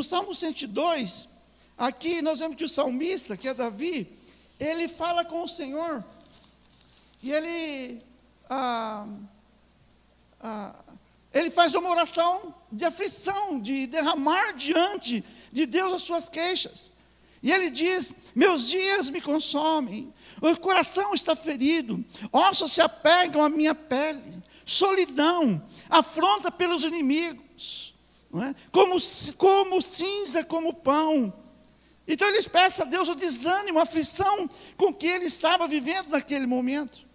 Salmo 102, aqui nós vemos que o salmista, que é Davi, ele fala com o Senhor, e ele faz uma oração de aflição, de derramar diante de Deus as suas queixas. E ele diz: meus dias me consomem, o coração está ferido, ossos se apegam à minha pele, solidão, afronta pelos inimigos, não é? como cinza, como pão. Então ele expressa a Deus o desânimo, a aflição com que ele estava vivendo naquele momento.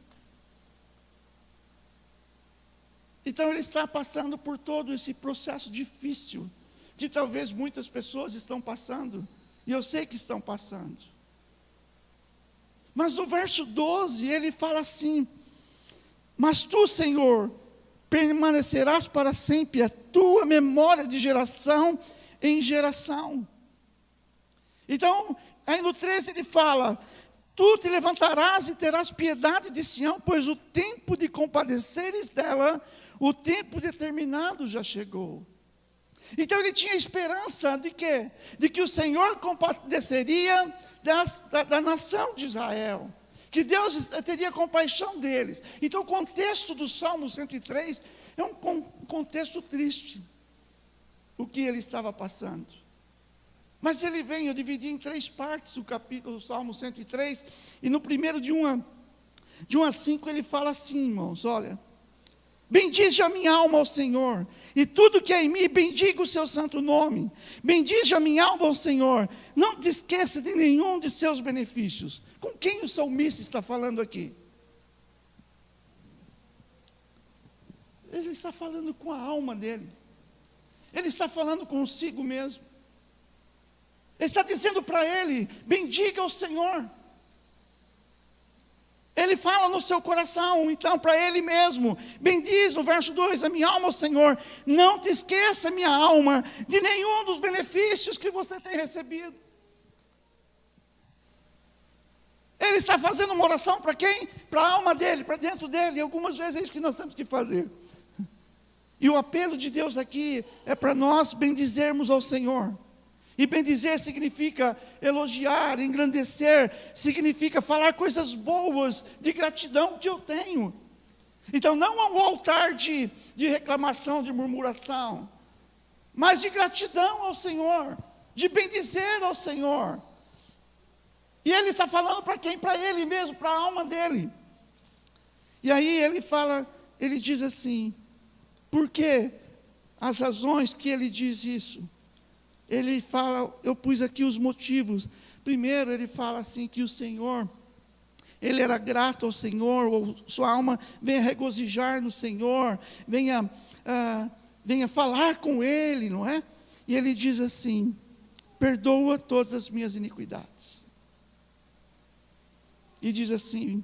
Então ele está passando por todo esse processo difícil, que talvez muitas pessoas estão passando, e eu sei que estão passando. Mas no verso 12 ele fala assim: mas tu, Senhor, permanecerás para sempre, a tua memória de geração em geração. Então, aí no 13 ele fala: tu te levantarás e terás piedade de Sião, pois o tempo de compadeceres dela, o tempo determinado já chegou. Então ele tinha esperança de quê? De que o Senhor compadeceria da nação de Israel, que Deus teria compaixão deles. Então o contexto do Salmo 103 é um contexto triste, o que ele estava passando. Mas ele vem, eu dividi em 3 partes o capítulo do Salmo 103, e no primeiro de 1 a 5 ele fala assim, irmãos, olha: bendize a minha alma ao Senhor, e tudo que é em mim, bendiga o seu santo nome. Bendize a minha alma ao Senhor, não te esqueça de nenhum de seus benefícios. Com quem o salmista está falando aqui? Ele está falando com a alma dele. Ele está falando consigo mesmo. Ele está dizendo para ele: bendiga o Senhor. Ele fala no seu coração, então, para ele mesmo: bendiz, no verso 2, a minha alma ao Senhor, não te esqueça, minha alma, de nenhum dos benefícios que você tem recebido. Ele está fazendo uma oração para quem? Para a alma dele, para dentro dele, e algumas vezes é isso que nós temos que fazer. E o apelo de Deus aqui é para nós bendizermos ao Senhor. E bendizer significa elogiar, engrandecer, significa falar coisas boas, de gratidão que eu tenho. Então não é um altar de reclamação, de murmuração, mas de gratidão ao Senhor, de bendizer ao Senhor. E ele está falando para quem? Para ele mesmo, para a alma dele. E aí ele fala, ele diz assim: por que as razões que ele diz isso? Ele fala, eu pus aqui os motivos. Primeiro ele fala assim, que o Senhor, ele era grato ao Senhor, ou sua alma venha regozijar no Senhor, venha falar com ele, não é? E ele diz assim: perdoa todas as minhas iniquidades. E diz assim: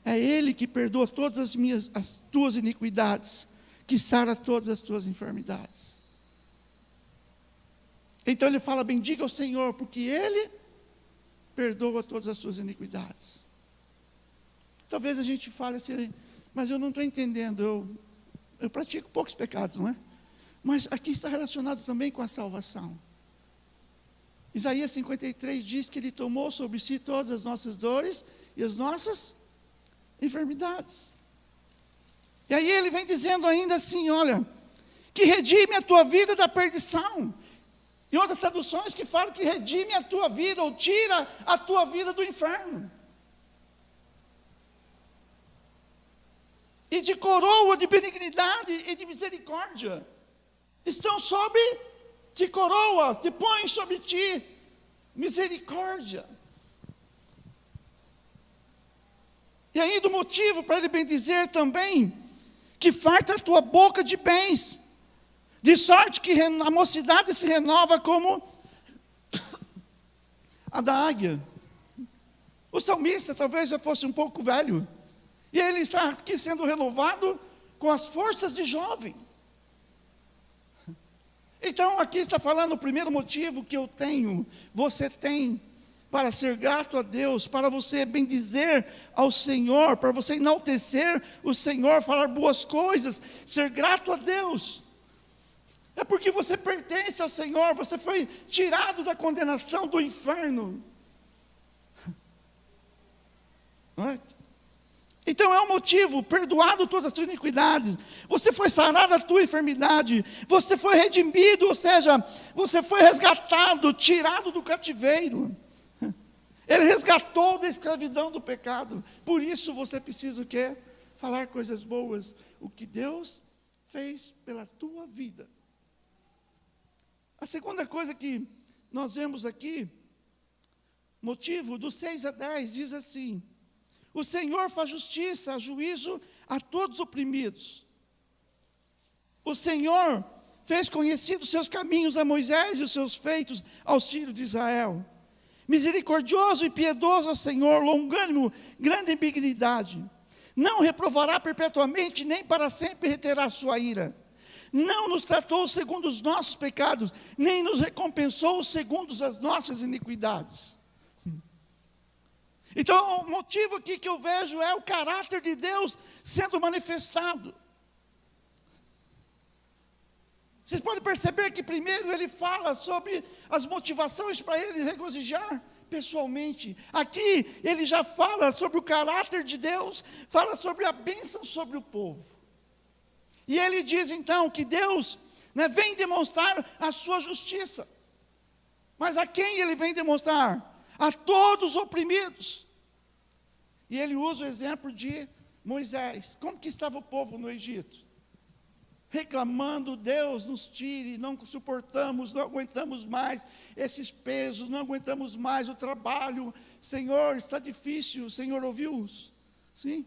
é ele que perdoa todas as tuas iniquidades, que sara todas as tuas enfermidades. Então ele fala: bendiga o Senhor, porque ele perdoa todas as suas iniquidades. Talvez a gente fale assim: mas eu não estou entendendo, eu pratico poucos pecados, não é? Mas aqui está relacionado também com a salvação. Isaías 53 diz que ele tomou sobre si todas as nossas dores e as nossas enfermidades. E aí ele vem dizendo ainda assim, olha, que redime a tua vida da perdição. E outras traduções que falam que redime a tua vida, ou tira a tua vida do inferno. E de coroa de benignidade e de misericórdia estão sobre ti, coroa, te põe sobre ti misericórdia. E ainda o motivo para ele bendizer também, que farta a tua boca de bens, de sorte que a mocidade se renova como a da águia. O salmista talvez já fosse um pouco velho, e ele está aqui sendo renovado com as forças de jovem. Então aqui está falando o primeiro motivo que eu tenho, você tem, para ser grato a Deus, para você bendizer ao Senhor, para você enaltecer o Senhor, falar boas coisas, ser grato a Deus. É porque você pertence ao Senhor, você foi tirado da condenação do inferno. Não é? Então é um motivo, perdoado todas as tuas iniquidades, você foi sarado da tua enfermidade, você foi redimido, ou seja, você foi resgatado, tirado do cativeiro. Ele resgatou da escravidão do pecado. Por isso você precisa o quê? Falar coisas boas, o que Deus fez pela tua vida. A segunda coisa que nós vemos aqui, motivo do 6 a 10, diz assim: o Senhor faz justiça, juízo a todos os oprimidos. O Senhor fez conhecidos os seus caminhos a Moisés e os seus feitos aos filhos de Israel. Misericordioso e piedoso é o Senhor, longânimo, grande em benignidade. Não reprovará perpetuamente, nem para sempre reterá sua ira. Não nos tratou segundo os nossos pecados, nem nos recompensou segundo as nossas iniquidades. Então, o motivo aqui que eu vejo é o caráter de Deus sendo manifestado. Vocês podem perceber que primeiro ele fala sobre as motivações para ele regozijar pessoalmente. Aqui ele já fala sobre o caráter de Deus, fala sobre a bênção sobre o povo. E ele diz então que Deus, vem demonstrar a sua justiça. Mas a quem ele vem demonstrar? A todos os oprimidos. E ele usa o exemplo de Moisés. Como que estava o povo no Egito? Reclamando: Deus nos tire, não suportamos, não aguentamos mais esses pesos, não aguentamos mais o trabalho. Senhor, está difícil. O Senhor ouviu-os? Sim.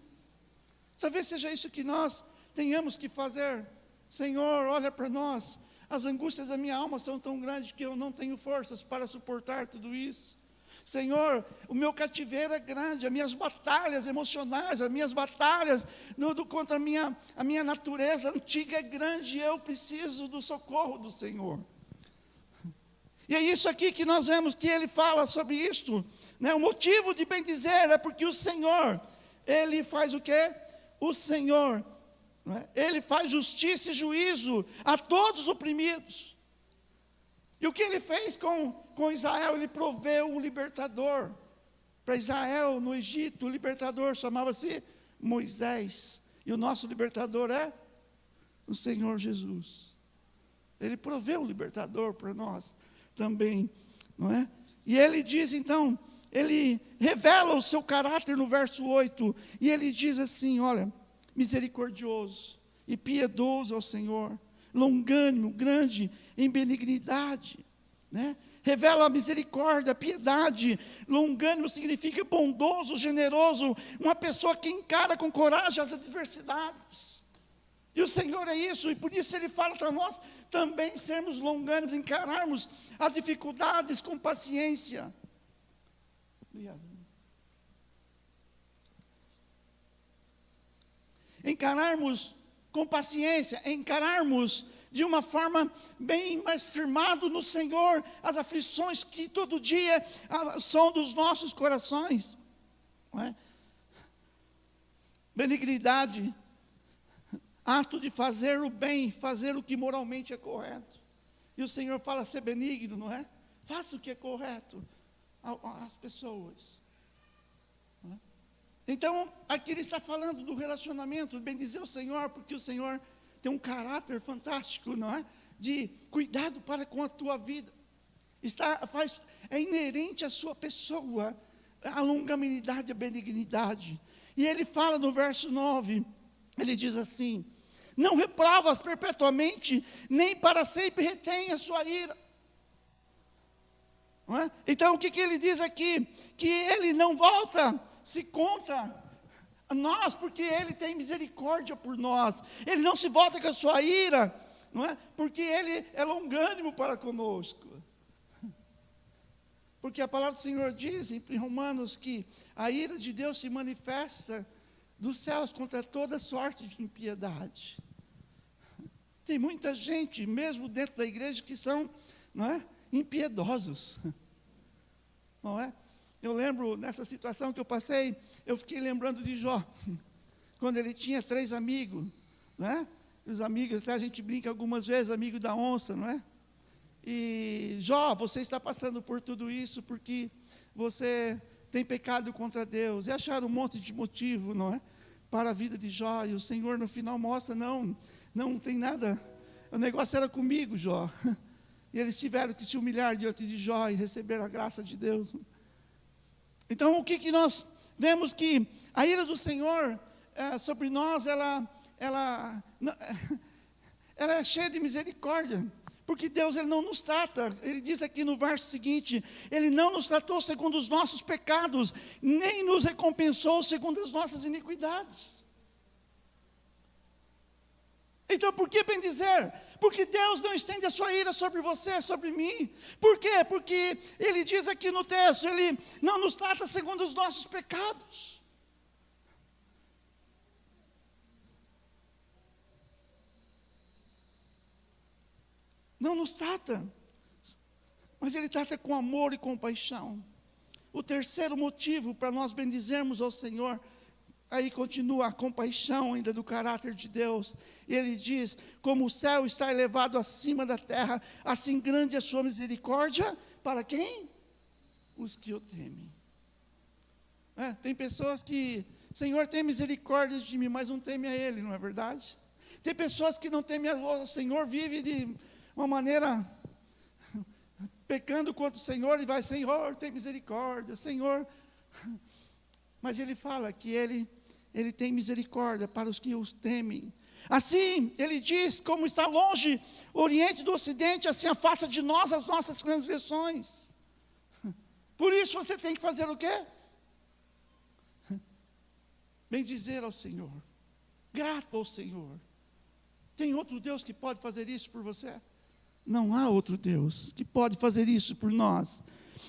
Talvez seja isso que nós tenhamos que fazer. Senhor, olha para nós. As angústias da minha alma são tão grandes que eu não tenho forças para suportar tudo isso. Senhor, o meu cativeiro é grande, as minhas batalhas emocionais, as minhas batalhas contra a minha natureza antiga é grande, e eu preciso do socorro do Senhor. E é isso aqui que nós vemos que ele fala sobre isto, O motivo de bem dizer é porque o Senhor, ele faz o quê? O Senhor, ele faz justiça e juízo a todos os oprimidos. E o que ele fez com Israel? Ele proveu um libertador para Israel no Egito. O libertador chamava-se Moisés. E o nosso libertador é o Senhor Jesus. Ele proveu um libertador para nós também, não é? E ele diz então, ele revela o seu caráter no verso 8. E ele diz assim, olha: misericordioso e piedoso ao Senhor, longânimo, grande em benignidade, Revela a misericórdia, a piedade. Longânimo significa bondoso, generoso, uma pessoa que encara com coragem as adversidades. E o Senhor é isso, e por isso ele fala para nós também sermos longânimos, encararmos as dificuldades com paciência. Obrigado. Encararmos com paciência, encararmos de uma forma bem mais firmado no Senhor as aflições que todo dia são dos nossos corações. Benignidade, ato de fazer o bem, fazer o que moralmente é correto. E o Senhor fala: ser benigno, não é? Faça o que é correto às pessoas. Então, aqui ele está falando do relacionamento, bendizer o Senhor, porque o Senhor tem um caráter fantástico, não é? De cuidado para com a tua vida. É inerente à sua pessoa, a longanimidade, a benignidade. E ele fala no verso 9, ele diz assim: não reprovas perpetuamente, nem para sempre retém a sua ira. Não é? Então, o que ele diz aqui? Que ele não se contra nós, porque ele tem misericórdia por nós. Ele não se volta com a sua ira, não é? Porque ele é longânimo para conosco. Porque a palavra do Senhor diz em Romanos que a ira de Deus se manifesta dos céus contra toda sorte de impiedade. Tem muita gente, mesmo dentro da igreja, que são, impiedosos. Não é? Eu lembro, nessa situação que eu passei, eu fiquei lembrando de Jó, quando ele tinha 3 amigos, Os amigos, até a gente brinca algumas vezes, amigo da onça, não é? E Jó, você está passando por tudo isso porque você tem pecado contra Deus. E acharam um monte de motivo, não é? Para a vida de Jó. E o Senhor no final mostra, não tem nada. O negócio era comigo, Jó. E eles tiveram que se humilhar diante de Jó e receber a graça de Deus. Então, o que nós vemos? Que a ira do Senhor sobre nós, ela é cheia de misericórdia. Porque Deus, Ele não nos trata, Ele diz aqui no verso seguinte, Ele não nos tratou segundo os nossos pecados, nem nos recompensou segundo as nossas iniquidades. Então, por que bem dizer? Porque Deus não estende a sua ira sobre você, sobre mim. Por quê? Porque Ele diz aqui no texto, Ele não nos trata segundo os nossos pecados. Não nos trata, mas Ele trata com amor e compaixão. O terceiro motivo para nós bendizermos ao Senhor, aí continua a compaixão ainda do caráter de Deus. E Ele diz, como o céu está elevado acima da terra, assim grande é a sua misericórdia, para quem? Os que o temem. Tem pessoas que, Senhor, tem misericórdia de mim, mas não teme a Ele, não é verdade? Tem pessoas que não temem ao Senhor, vive de uma maneira, pecando contra o Senhor, e vai, Senhor, tem misericórdia, Senhor. Mas Ele fala que Ele tem misericórdia para os que os temem. Assim, Ele diz, como está longe o Oriente do Ocidente, assim afasta de nós as nossas transgressões. Por isso você tem que fazer o quê? Bendizer ao Senhor, grato ao Senhor. Tem outro Deus que pode fazer isso por você? Não há outro Deus que pode fazer isso por nós.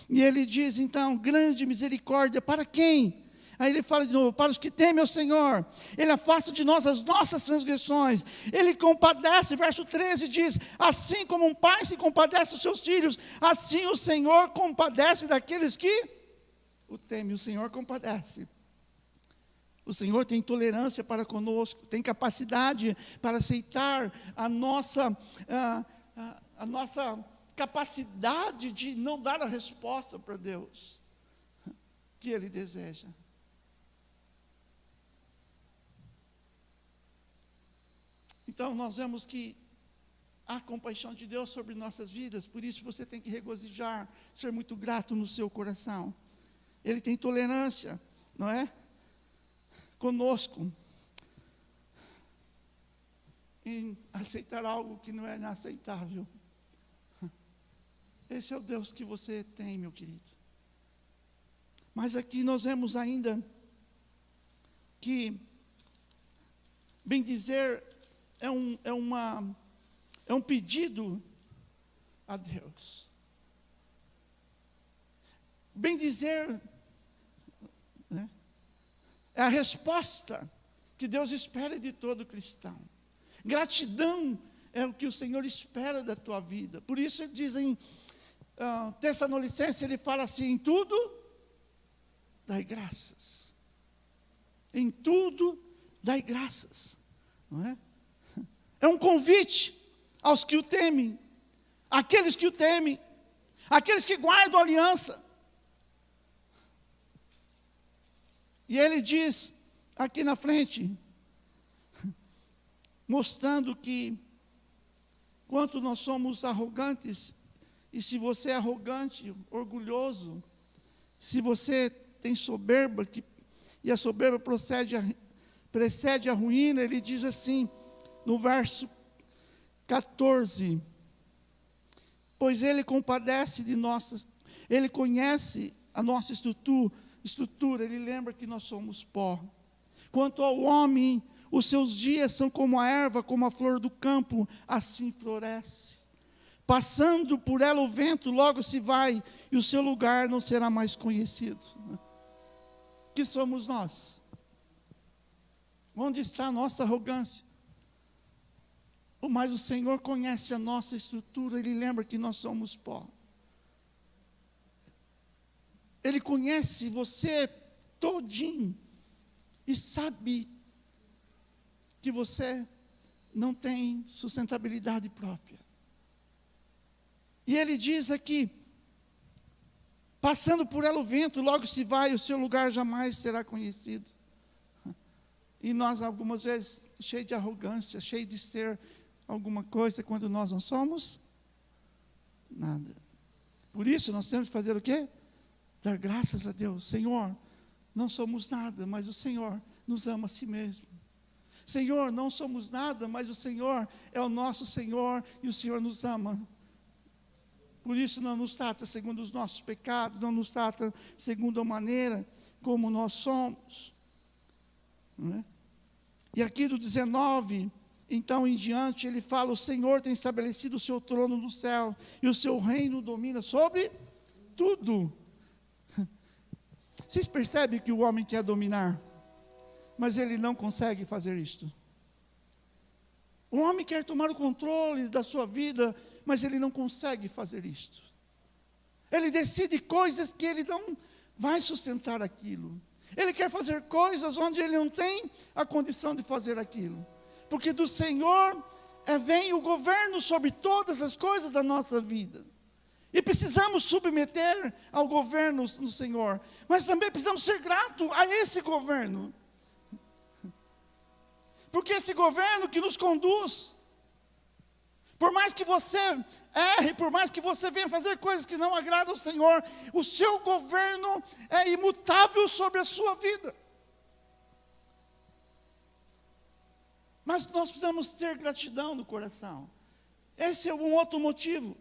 E Ele diz então, grande misericórdia para quem? Aí Ele fala de novo, para os que temem ao Senhor. Ele afasta de nós as nossas transgressões. Ele compadece, verso 13 diz, assim como um pai se compadece dos seus filhos, assim o Senhor compadece daqueles que o temem. O Senhor compadece. O Senhor tem tolerância para conosco, tem capacidade para aceitar a nossa capacidade de não dar a resposta para Deus que Ele deseja. Então nós vemos que há compaixão de Deus sobre nossas vidas, por isso você tem que regozijar, ser muito grato no seu coração. Ele tem tolerância, não é? Conosco, em aceitar algo que não é inaceitável. Esse é o Deus que você tem, meu querido. Mas aqui nós vemos ainda que bendizer é um pedido a Deus. Bendizer, né, é a resposta que Deus espera de todo cristão. Gratidão é o que o Senhor espera da tua vida. Por isso ele diz em Tessalonicenses, ele fala assim, em tudo dai graças. Em tudo dai graças. Não é? É um convite aos que o temem, aqueles que o temem, aqueles que guardam a aliança. E ele diz aqui na frente, mostrando que quanto nós somos arrogantes, e se você é arrogante, orgulhoso, se você tem soberba, e a soberba precede a ruína, ele diz assim, no verso 14, pois Ele compadece de nossas, Ele conhece a nossa estrutura, Ele lembra que nós somos pó. Quanto ao homem, os seus dias são como a erva, como a flor do campo, assim floresce. Passando por ela o vento, logo se vai, e o seu lugar não será mais conhecido. Que somos nós? Onde está a nossa arrogância? Mas o Senhor conhece a nossa estrutura, Ele lembra que nós somos pó. Ele conhece você todinho, e sabe que você não tem sustentabilidade própria. E ele diz aqui, passando por ela o vento, logo se vai, o seu lugar jamais será conhecido. E nós, algumas vezes, cheios de arrogância, cheios de ser alguma coisa, quando nós não somos nada. Por isso, nós temos que fazer o quê? Dar graças a Deus. Senhor, não somos nada, mas o Senhor nos ama a si mesmo. Senhor, não somos nada, mas o Senhor é o nosso Senhor e o Senhor nos ama. Por isso não nos trata segundo os nossos pecados, não nos trata segundo a maneira como nós somos. Não é? E aqui do 19, então em diante, ele fala, o Senhor tem estabelecido o seu trono no céu, e o seu reino domina sobre tudo. Vocês percebem que o homem quer dominar, mas ele não consegue fazer isto. O homem quer tomar o controle da sua vida, mas ele não consegue fazer isto. Ele decide coisas que ele não vai sustentar aquilo. Ele quer fazer coisas onde ele não tem a condição de fazer aquilo. Porque do Senhor vem o governo sobre todas as coisas da nossa vida. E precisamos submeter ao governo do Senhor. Mas também precisamos ser gratos a esse governo. Porque esse governo que nos conduz, por mais que você erre, por mais que você venha fazer coisas que não agradam ao Senhor, o seu governo é imutável sobre a sua vida. Mas nós precisamos ter gratidão no coração. Esse é um outro motivo.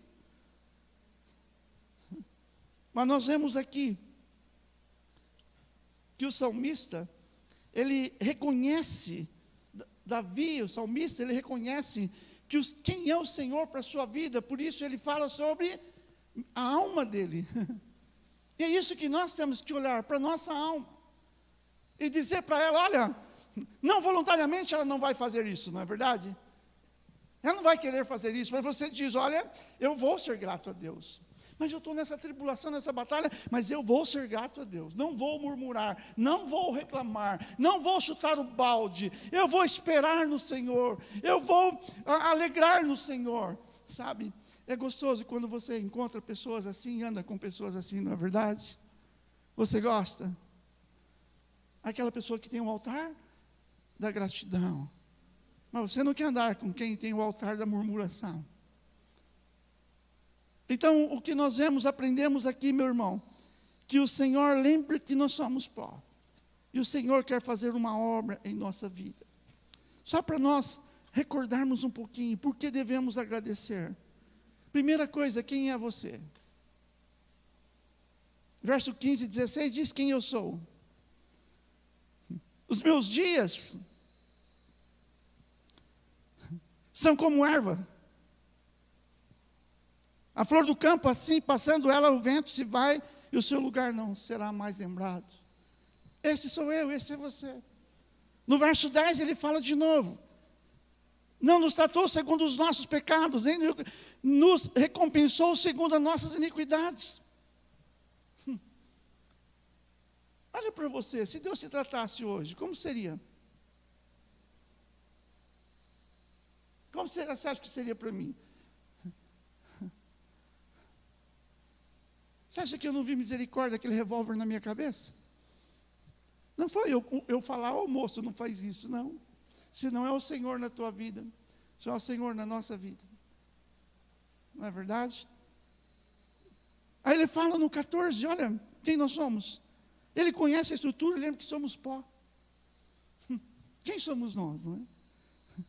Mas nós vemos aqui que o salmista, ele reconhece, Davi, o salmista, ele reconhece quem é o Senhor para a sua vida, por isso ele fala sobre a alma dele. E é isso que nós temos que olhar para a nossa alma, e dizer para ela, olha, não voluntariamente ela não vai fazer isso, não é verdade? Ela não vai querer fazer isso, mas você diz, olha, eu vou ser grato a Deus. Mas eu estou nessa tribulação, nessa batalha, mas eu vou ser grato a Deus. Não vou murmurar, não vou reclamar, não vou chutar o balde. Eu vou esperar no Senhor, eu vou alegrar no Senhor. Sabe, é gostoso quando você encontra pessoas assim, anda com pessoas assim, não é verdade? Você gosta? Aquela pessoa que tem um altar da gratidão. Mas você não quer andar com quem tem o altar da murmuração. Então, o que nós aprendemos aqui, meu irmão, que o Senhor lembra que nós somos pó. E o Senhor quer fazer uma obra em nossa vida. Só para nós recordarmos um pouquinho, por que devemos agradecer. Primeira coisa, quem é você? Verso 15 e 16 diz quem eu sou. Os meus dias são como erva. A flor do campo, assim, passando ela, o vento se vai, e o seu lugar não será mais lembrado. Esse sou eu, esse é você. No verso 10 ele fala de novo. Não nos tratou segundo os nossos pecados, nem nos recompensou segundo as nossas iniquidades. Olha para você, se Deus te tratasse hoje, como seria? Como você acha que seria para mim? Você acha que eu não vi misericórdia, aquele revólver na minha cabeça? Não foi eu falar, ô moço, não faz isso, não. Senão é o Senhor na tua vida, só é o Senhor na nossa vida. Não é verdade? Aí ele fala no 14, olha, quem nós somos? Ele conhece a estrutura, lembra que somos pó. Quem somos nós, não é?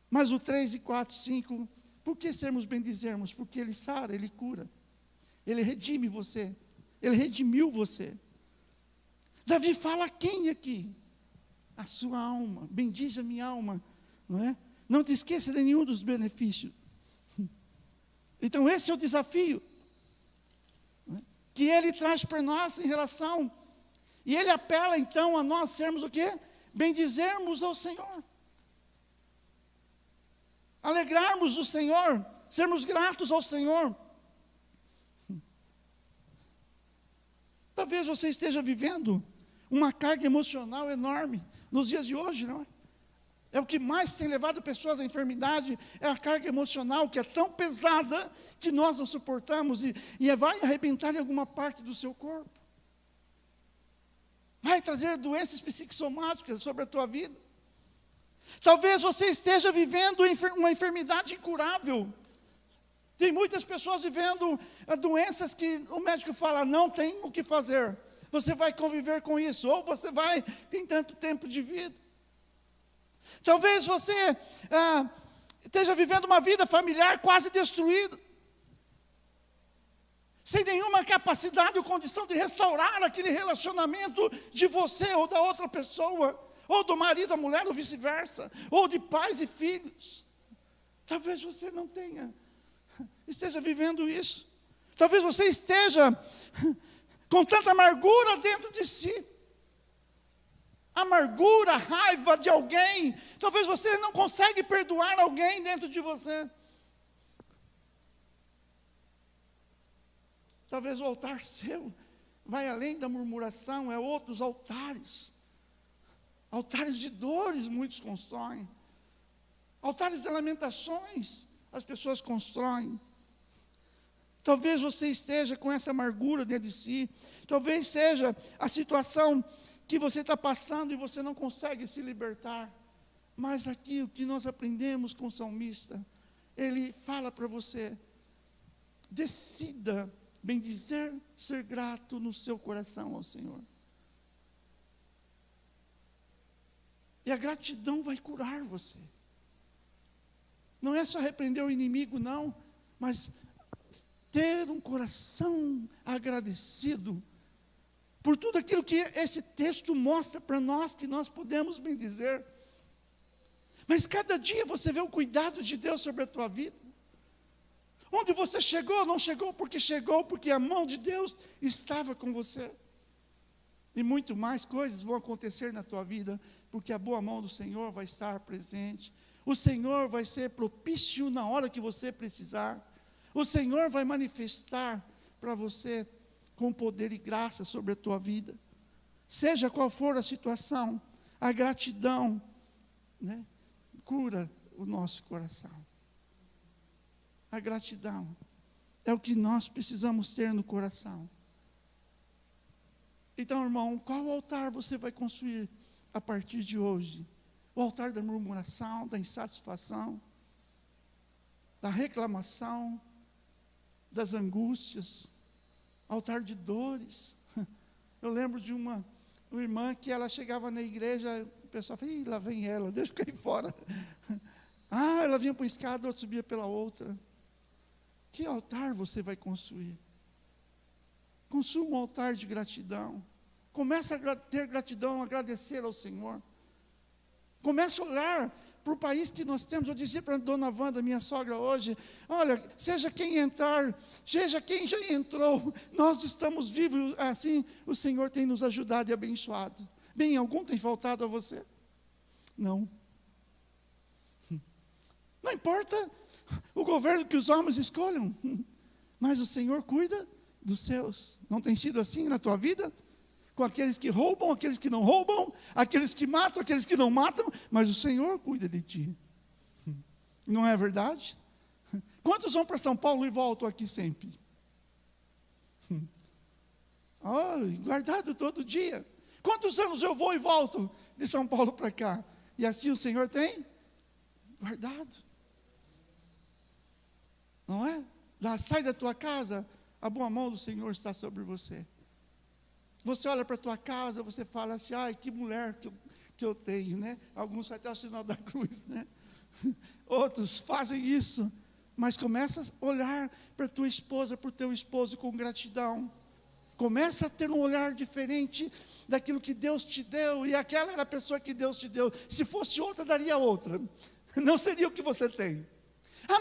Mas o 3 e 4, 5, por que sermos bendizermos? Porque Ele sara, Ele cura. Ele redime você. Ele redimiu você. Davi fala quem aqui? A sua alma. Bendize a minha alma. Não é? Não te esqueça de nenhum dos benefícios. Então esse é o desafio. Não é? Que ele traz para nós em relação. E ele apela então a nós sermos o quê? Bendizermos ao Senhor. Alegrarmos o Senhor. Sermos gratos ao Senhor. Talvez você esteja vivendo uma carga emocional enorme nos dias de hoje, não é? É o que mais tem levado pessoas à enfermidade, é a carga emocional, que é tão pesada, que nós não suportamos, e vai arrebentar em alguma parte do seu corpo. Vai trazer doenças psicossomáticas sobre a tua vida. Talvez você esteja vivendo uma enfermidade incurável. Tem muitas pessoas vivendo doenças que o médico fala, não tem o que fazer. Você vai conviver com isso, ou você tem tanto tempo de vida. Talvez você esteja vivendo uma vida familiar quase destruída, sem nenhuma capacidade ou condição de restaurar aquele relacionamento de você ou da outra pessoa, ou do marido, a mulher, ou vice-versa, ou de pais e filhos. Talvez você não esteja vivendo isso. Talvez você esteja com tanta amargura dentro de si. Amargura, raiva de alguém. Talvez você não consegue perdoar alguém dentro de você. Talvez o altar seu vai além da murmuração, é outros altares. Altares de dores muitos constroem. Altares de lamentações as pessoas constroem. Talvez você esteja com essa amargura dentro de si. Talvez seja a situação que você está passando e você não consegue se libertar. Mas aqui o que nós aprendemos com o salmista, ele fala para você, decida bendizer, ser grato no seu coração ao Senhor. E a gratidão vai curar você. Não é só repreender o inimigo, não, mas ter um coração agradecido por tudo aquilo que esse texto mostra para nós, que nós podemos bem dizer. Mas cada dia você vê o cuidado de Deus sobre a tua vida. Onde você chegou, não chegou porque a mão de Deus estava com você. E muito mais coisas vão acontecer na tua vida, porque a boa mão do Senhor vai estar presente. O Senhor vai ser propício na hora que você precisar. O Senhor vai manifestar para você com poder e graça sobre a tua vida. Seja qual for a situação, a gratidão, cura o nosso coração. A gratidão é o que nós precisamos ter no coração. Então, irmão, qual altar você vai construir a partir de hoje? O altar da murmuração, da insatisfação, da reclamação, das angústias, altar de dores. Eu lembro de uma irmã que ela chegava na igreja, o pessoal falava, lá vem ela, deixa eu cair fora. Ela vinha para uma escada, outra subia pela outra. Que altar você vai construir? Construa um altar de gratidão. Comece a ter gratidão, agradecer ao Senhor. Comece a olhar para o país que nós temos. Eu dizia para a dona Wanda, minha sogra hoje, olha, seja quem entrar, seja quem já entrou, nós estamos vivos, assim o Senhor tem nos ajudado e abençoado. Bem, algum tem faltado a você? Não. Não importa o governo que os homens escolham, mas o Senhor cuida dos seus. Não tem sido assim na tua vida? Com aqueles que roubam, aqueles que não roubam, aqueles que matam, aqueles que não matam, mas o Senhor cuida de ti. Não é verdade? Quantos vão para São Paulo e voltam aqui sempre? Guardado todo dia. Quantos anos eu vou e volto de São Paulo para cá? E assim o Senhor tem guardado. Não é? Sai da tua casa, a boa mão do Senhor está sobre você. Você olha para a tua casa, você fala assim, ai, que mulher que eu tenho, né? Alguns fazem até o sinal da cruz, né? Outros fazem isso, mas começa a olhar para a tua esposa, para o teu esposo com gratidão. Começa a ter um olhar diferente daquilo que Deus te deu, e aquela era a pessoa que Deus te deu. Se fosse outra, daria outra. Não seria o que você tem.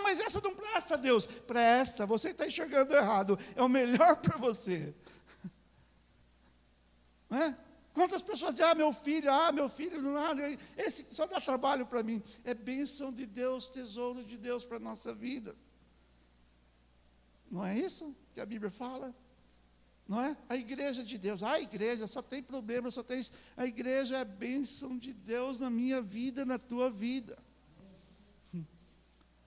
Mas essa não presta, Deus. Presta, você está enxergando errado. É o melhor para você. Não é? Quantas pessoas dizem, meu filho, nada, esse só dá trabalho para mim. É bênção de Deus, tesouro de Deus para a nossa vida. Não é isso que a Bíblia fala? não é? A igreja de Deus, a igreja só tem problema, só tem isso. A igreja é a bênção de Deus na minha vida, na tua vida.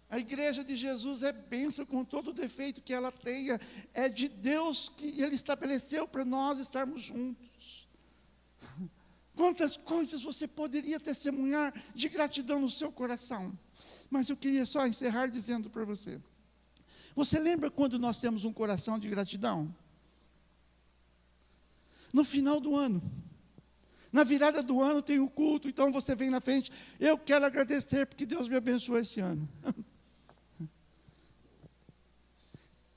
A igreja de Jesus é bênção com todo o defeito que ela tenha, é de Deus que Ele estabeleceu para nós estarmos juntos. Quantas coisas você poderia testemunhar de gratidão no seu coração, mas eu queria só encerrar dizendo para você, você lembra quando nós temos um coração de gratidão? No final do ano, na virada do ano tem um culto, então você vem na frente, eu quero agradecer porque Deus me abençoou esse ano.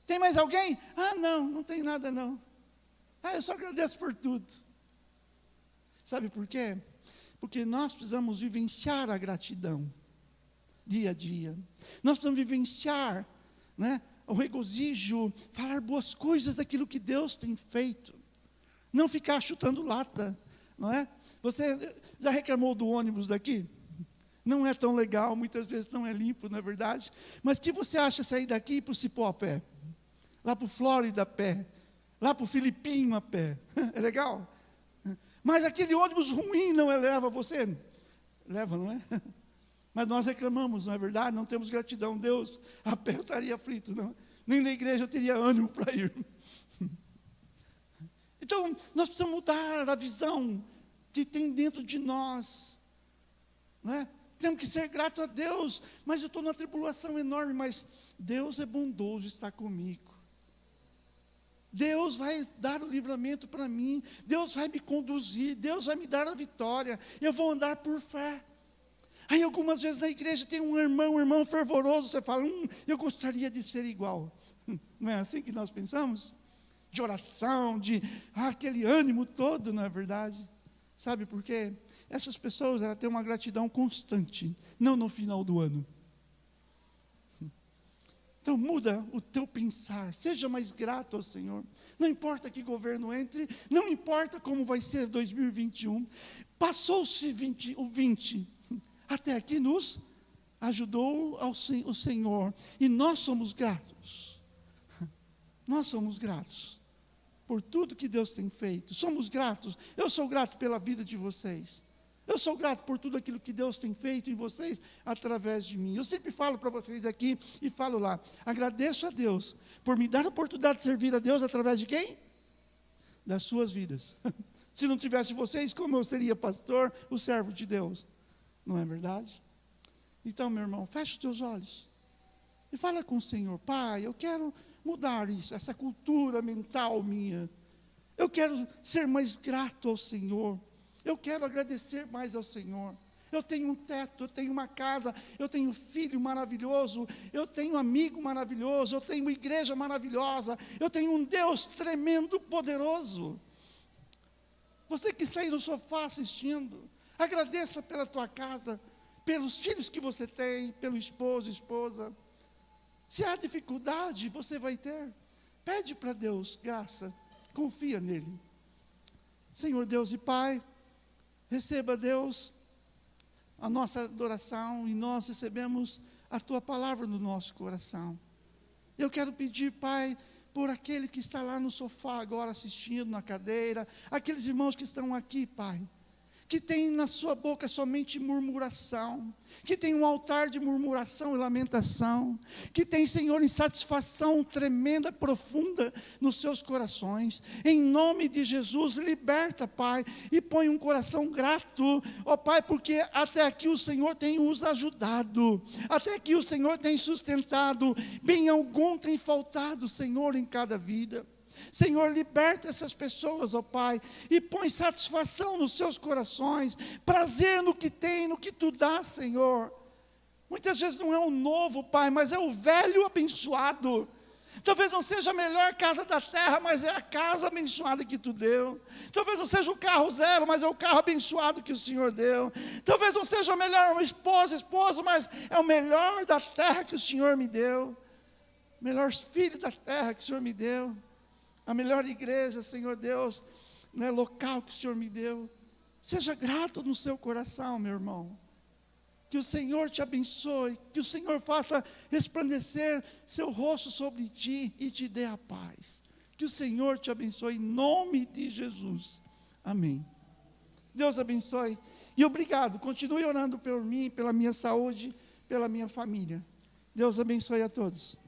Tem mais alguém? Não tem nada não. Eu só agradeço por tudo. Sabe por quê? Porque nós precisamos vivenciar a gratidão, dia a dia. Nós precisamos vivenciar, né, o regozijo, falar boas coisas daquilo que Deus tem feito. Não ficar chutando lata, não é? Você já reclamou do ônibus daqui? Não é tão legal, muitas vezes não é limpo, não é verdade? Mas o que você acha sair daqui e ir para o Cipó a pé? Lá para o Flórida a pé? Lá para o Filipinho a pé? É legal? Mas aquele ônibus ruim não leva você? Leva, não é? Mas nós reclamamos, não é verdade? Não temos gratidão. Deus, a pé eu estaria aflito, não. Nem na igreja eu teria ânimo para ir. Então, nós precisamos mudar a visão que tem dentro de nós, não é? Temos que ser grato a Deus, mas eu estou numa tribulação enorme, mas Deus é bondoso, está comigo. Deus vai dar o livramento para mim, Deus vai me conduzir, Deus vai me dar a vitória, eu vou andar por fé. Aí algumas vezes na igreja tem um irmão fervoroso, você fala, eu gostaria de ser igual. Não é assim que nós pensamos? De oração, de aquele ânimo todo, não é verdade? Sabe por quê? Essas pessoas, elas têm uma gratidão constante, não no final do ano. Então muda o teu pensar, seja mais grato ao Senhor. Não importa que governo entre, não importa como vai ser 2021. Passou-se o 20, até aqui nos ajudou o Senhor. E nós somos gratos. Nós somos gratos por tudo que Deus tem feito. Somos gratos. Eu sou grato pela vida de vocês. Eu sou grato por tudo aquilo que Deus tem feito em vocês, através de mim. Eu sempre falo para vocês aqui, e falo lá, agradeço a Deus, por me dar a oportunidade de servir a Deus, através de quem? Das suas vidas. Se não tivesse vocês, como eu seria pastor, o servo de Deus? Não é verdade? Então, meu irmão, feche os teus olhos, e fala com o Senhor, Pai, eu quero mudar isso, essa cultura mental minha. Eu quero ser mais grato ao Senhor. Eu quero agradecer mais ao Senhor. Eu tenho um teto, eu tenho uma casa, eu tenho um filho maravilhoso, eu tenho um amigo maravilhoso, eu tenho uma igreja maravilhosa, eu tenho um Deus tremendo, poderoso. Você que está aí no sofá assistindo, agradeça pela tua casa, pelos filhos que você tem, pelo esposo, esposa. Se há dificuldade, você vai ter. Pede para Deus graça, confia nele. Senhor Deus e Pai, receba, Deus, a nossa adoração, e nós recebemos a Tua palavra no nosso coração. Eu quero pedir, Pai, por aquele que está lá no sofá agora assistindo, na cadeira, aqueles irmãos que estão aqui, Pai, que tem na sua boca somente murmuração, que tem um altar de murmuração e lamentação, que tem, Senhor, insatisfação tremenda, profunda nos seus corações. Em nome de Jesus, liberta, Pai, e põe um coração grato, ó Pai, porque até aqui o Senhor tem os ajudado, até aqui o Senhor tem sustentado, bem algum tem faltado, Senhor, em cada vida. Senhor, liberta essas pessoas, ó Pai, e põe satisfação nos seus corações, prazer no que tem, no que Tu dá, Senhor. Muitas vezes não é o novo, Pai, mas é o velho abençoado. Talvez não seja a melhor casa da terra, mas é a casa abençoada que Tu deu. Talvez não seja o carro zero, mas é o carro abençoado que o Senhor deu. Talvez não seja a melhor esposo, mas é o melhor da terra que o Senhor me deu. Melhor filho da terra que o Senhor me deu. A melhor igreja, Senhor Deus, né, local que o Senhor me deu. Seja grato no seu coração, meu irmão. Que o Senhor te abençoe, que o Senhor faça resplandecer seu rosto sobre ti e te dê a paz. Que o Senhor te abençoe em nome de Jesus. Amém. Deus abençoe. E obrigado. Continue orando por mim, pela minha saúde, pela minha família. Deus abençoe a todos.